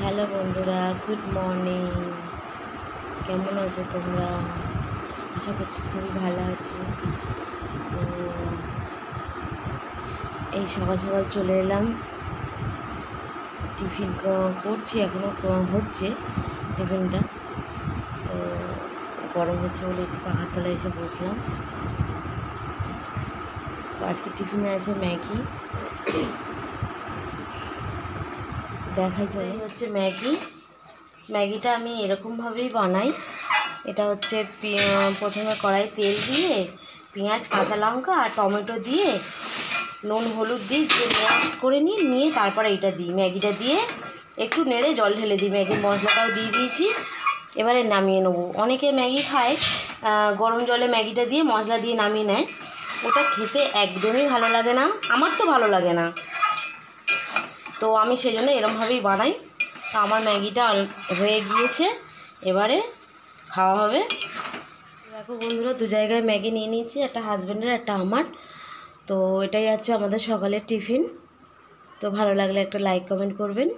Hello বন্ধুরা, good morning. কেমন আছো তোমরা? আশা করছি খুবই ভালো আছো। তো এই সকাল সকাল চলে এলাম, টিফিন করছি, এখনও হচ্ছে টিফিনটা। তো গরম হচ্ছে বলে একটু পাখার তলায় এসে বসলাম। তো আজকে টিফিনে আছে ম্যাগি, দেখাই চলে হচ্ছে ম্যাগিটা আমি এরকমভাবেই বানাই। এটা হচ্ছে প্রথমে কড়াই তেল দিয়ে পেঁয়াজ, কাঁচা লঙ্কা আর টমেটো দিয়ে নুন হলুদ দিয়ে ম্যাশ করে নিয়ে তারপরে এইটা দিই, ম্যাগিটা দিয়ে একটু নেড়ে জল ঢেলে দিই। ম্যাগির মশলাটাও দিয়ে দিয়েছি, এবারে নামিয়ে নেবো। অনেকে ম্যাগি খায় গরম জলে ম্যাগিটা দিয়ে মশলা দিয়ে নামিয়ে নেয়, ওটা খেতে একদমই ভালো লাগে না, আমার তো ভালো লাগে না। তো আমি সেই জন্য এরমভাবেই বানাই। তো আমার ম্যাগিটা হয়ে গিয়েছে, এবারে খাওয়া হবে। দেখো বন্ধুরা, দু জায়গায় ম্যাগি নিয়ে নিয়েছি, একটা হাজব্যান্ডের, একটা আমার। তো এটাই আছে আমাদের সকালের টিফিন। তো ভালো লাগলে একটা লাইক কমেন্ট করবেন।